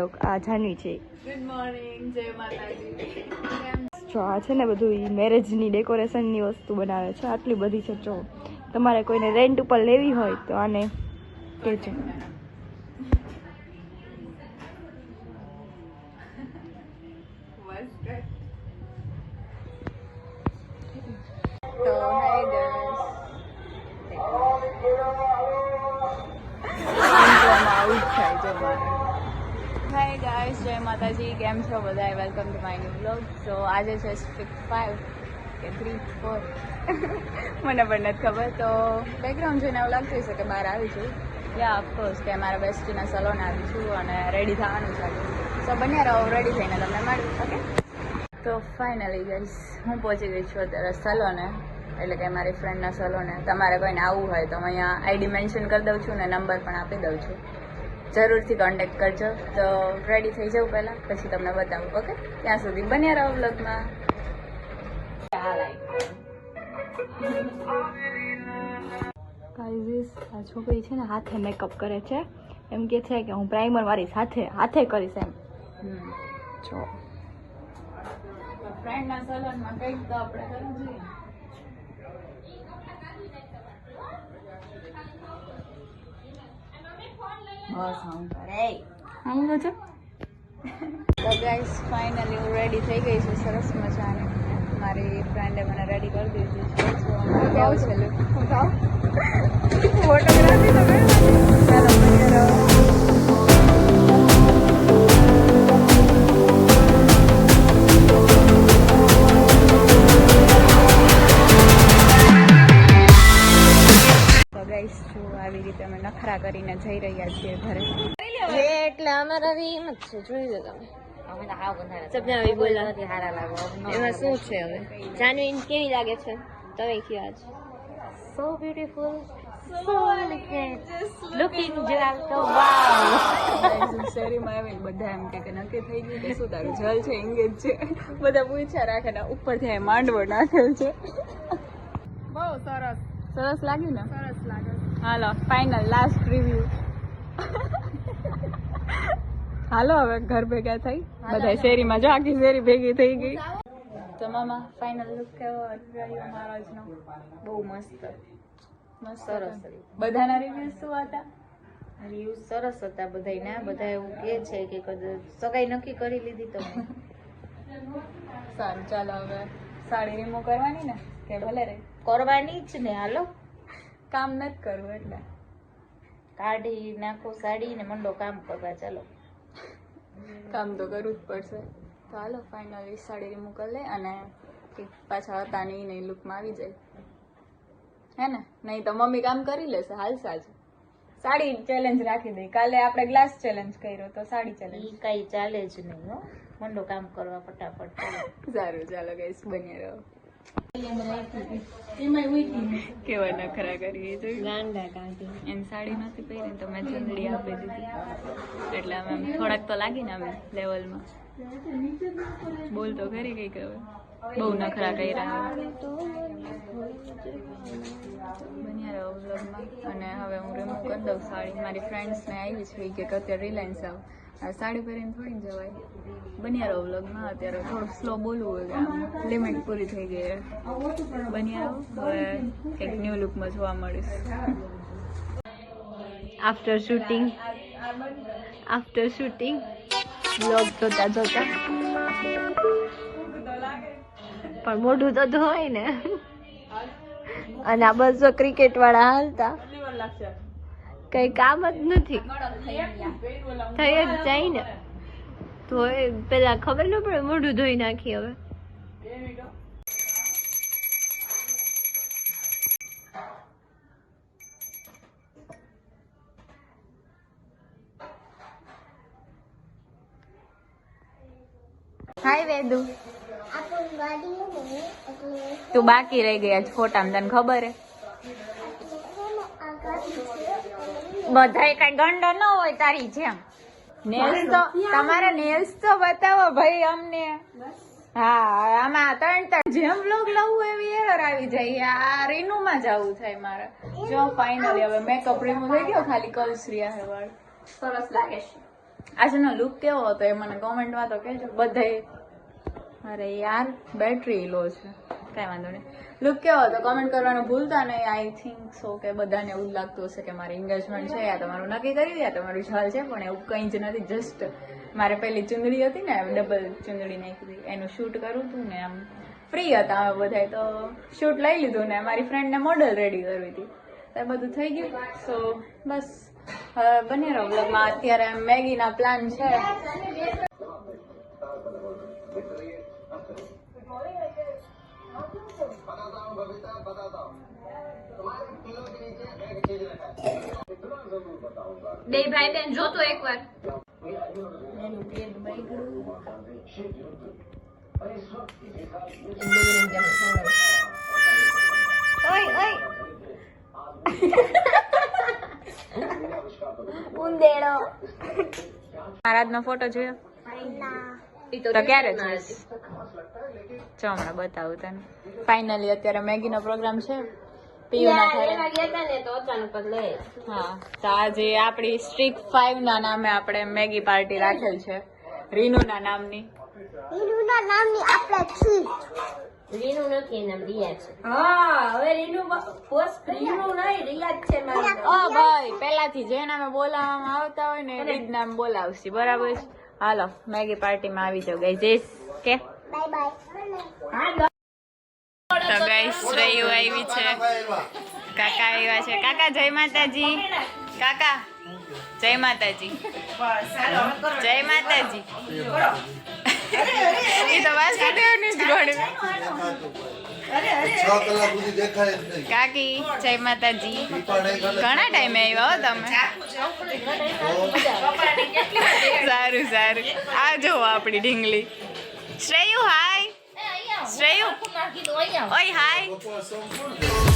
લોક આ જાનવી છે. Good morning, જય માતાજી. જો આ છે ને બધું મેરેજની ડેકોરેશનની વસ્તુ બનાવે છે. આટલી બધી છે. જો તમારે કોઈને રેન્ટ ઉપર લેવી હોય તો આને કહેજો. તો હાય ગાઈસ, હાય ગાઈસ, જય માતાજી. કેમ છો બધા? Welcome to my new vlog. So આજે છે 5 કે 3 4 મને પણ નથી ખબર. તો બેકગ્રાઉન્ડ જોઈને એવું લાગતું હશે કે બહાર આવી છું. યા ઓફકોર્સ કે મારા બેસ્ટીના સલોન આવી છું અને રેડી થવાનું છે. સો બન્યા રહો, રેડી થઈને તમને મળ્યું. ઓકે, તો ફાઇનલી ગાઈસ હું પહોંચી ગઈ છું અત્યારે સલોને, એટલે કે મારી ફ્રેન્ડના સલોને. તમારે કોઈને આવવું હોય તો હું અહીંયા આઈડી મેન્શન કરી દઉં છું ને નંબર પણ આપી દઉં છું. જરૂરથી કોન્ટેક્ટ કરજો. તો રેડી થઈ જાઉં પહેલાં, પછી તમને બતાવું. ઓકે, ત્યાં સુધી બન્યા રહો વ્લોગમાં. ગાઈઝ આ છોકરી છે ને હાથે મેકઅપ કરે છે. એમ કે છે કે હું પ્રાઇમર મારી હાથે કરીશ એમ. જો ફ્રેન્ડના સલોનમાં કંઈક તો આપણે કરવું જોઈએ. તો ગાઈસ ફાઇનલી હું રેડી થઈ ગઈ છું સરસ મજાની. મારી ફ્રેન્ડે મને રેડી કરી દીધી છે. તો કેવું છે લુક? ફોટોગ્રાફી તો કરવાની. ચાલો બન્યા રહો. આવી રીતે અમે નખરા કરીને જઈ રહ્યા છીએ ઘરે. એટલે અમારા એમ જ છે, જોઈ લો તમે. સપના બોલા એમાં શું છે હવે? જાનવી કેવી લાગે છે તમે કયો? આજ સો બ્યુટીફુલ, સો એલિગન્ટ લુકિંગ જલ. તો વાવ, શેરીમાં આવીને બધા એમ કે નક્કી થઈ ગયું કે શું તારું જલ છે એંગેજ છે. બધા પૂછ્યા રાખે ને ઉપરથી આ માંડવો નાખેલ છે. બહુ સરસ સરસ લાગ્યું ને? સરસ લાગે. હાલો ફાઇનલ લાસ્ટ રિવ્યુ. હાલો હવે ઘર ભેગા થઈ બધા શેરીમાં. જો આખી શેરી ભેગી થઈ ગઈ. તો મામા ફાઇનલ લુક કેવો રહ્યો મારો આજનો? બહુ મસ્ત મસ્ત સરસ. બધાના રિવ્યુ શું હતા? રિવ્યુ સરસ હતા બધાયના. બધા એવું કહે છે કે કદાચ સગાઈ નક્કી કરી લીધી તમે. સારું ચાલો હવે સાડી રિમૂવ કરવાની ને કે ભલે રે? કરવાની જ ને. હાલો કામ નથી કરવું એટલે કાઢી નાખો સાડી ને મંડો કામ કરવા. ચાલો કામ તો કરવું જ પડશે. તો હાલો ફાઇનલી સાડી રિમૂવ કરી લે અને પાછા હતા નહીં લુકમાં આવી જાય. હે ને? નહીં તો મમ્મી કામ કરી લેશે. હાલશે આજે સાડી ચેલેન્જ રાખી દઈ. કાલે આપણે ગ્લાસ ચેલેન્જ કર્યો તો સાડી ચેલેન્જ ઈ કઈ ચાલે જ નહીં હો. મંડો કામ કરવા ફટાફટ. સારું ચાલો ગાઈસ બન્યા રહો. કેવા નખરા કરીએ જોયું? ગાંડા કાઢી એની સાડી નથી પહેરી તો મેં ચંદડી આપી દીધી. એટલે અમે થોડાક તો લાગી ને અમે લેવલમાં. બોલ તો ખરી કઈ હવે બહુ નખરા કર્યા. બન્યા રહો વ્લોગમાં. અને હવે હું રિમૂવ કરી દઉં સાડી. મારી ફ્રેન્ડ્સને આવી છે કે અત્યારે રિલાયન્સ આવ. આ સાડી પહેરીને થોડી જવાય. બન્યા રહો વ્લોગમાં. અત્યારે થોડું સ્લો બોલવું હોય, આમ લિમિટ પૂરી થઈ ગઈ. બન્યા રહો. હવે એક ન્યૂ લુકમાં જોવા મળીશ. આફ્ટર શૂટિંગ વ્લોગ જોતા પણ મોઢું તો ધોય ને. અને આ બસો ક્રિકેટ વાળા હાલતા કઈ કામ જ નથી. થઈ જ જાય ને તો પેલા ખબર ન પડે મોઢું ધોઈ નાખી. હવે હાય વેદુ, તું બાકી રહી ગયા ફોટામાં. તને ખબર હે બધાય કઈ ગંડો ન હોય તારી જેમ. નેલ્સ તો તમારા નેલ્સ તો બતાવો ભાઈ અમને. હા આમાં 3 જેમ વ્લોગ લાવવું એવી એરર આવી જાય. આ રીનુમાં જવું થાય મારે. જો ફાઇનલી હવે મેકઅપ રિમૂવ થઈ ગયો, ખાલી કર્લ્સ રહ્યા હે વાળ. સરસ લાગે છે. આજનો લુક કેવો હતો એ મને કોમેન્ટમાં તો કહેજો બધાય. અરે યાર બેટરી લો છે, કાંઈ વાંધો નહીં. લુક કેવો હતો કોમેન્ટ કરવાનું ભૂલતા નહીં. આઈ થિંક સો કે બધાને એવું લાગતું હશે કે મારી એન્ગેજમેન્ટ છે, યા તમારું નક્કી કરી દે, તમારું ઝાલ છે, પણ એવું કંઈ જ નથી. જસ્ટ મારે પેલી ચુંદડી હતી ને, ડબલ ચુંદડી નાખી હતી, એનું શૂટ કરવું હતું ને. આમ ફ્રી હતા અમે બધા, તો શૂટ લઈ લીધું ને મારી ફ્રેન્ડને મોડલ રેડી કરવી હતી, તો એ બધું થઈ ગયું. સો બસ હવે બની રહ્યો બ્લોગમાં. અત્યારે મેગીના પ્લાન છે. બે ભાઈ બેન જોતો એકવાર. ઉંદેડો મહારાજનો ફોટો જોયો તો ક્યારે જોઈશ? જો હમણાં બતાવું તને. ફાઇનલી અત્યારે મેગીનો પ્રોગ્રામ છે પીયુના ઘરે. હા, તો આજે આપણી સ્ટ્રીક 5 ના નામે આપણે મેગી પાર્ટી રાખેલ છે, રીનુના નામની. રીનુ નથી, એના રિયા છે. હા હવે રીનુ પોસ્ટ રીનુ નહીં રિયા જ છે મારી. ઓ ભાઈ, પેલાથી જે નામે બોલાવવામાં આવતા હોય ને એ જ નામ બોલાવશે, બરાબર છે? હાલો મેગી પાર્ટીમાં આવી જાવ ગાઈસ. કે બાય બાય. તો ગાઈસ શ્રેયુ આવી છે, કાકા આવ્યા છે. કાકા જય માતાજી. કાકા જય માતાજી. જય માતાજી. એ તો વાત કાઢવાની જ ગોળી. કાકી જય માતાજી. ઘણા ટાઈમે આવ્યા હો તમે. સારું સારું, આવજો આપણી ઢીંગલી. શ્રેયુ હાય. શ્રેયુ ઓય હાય.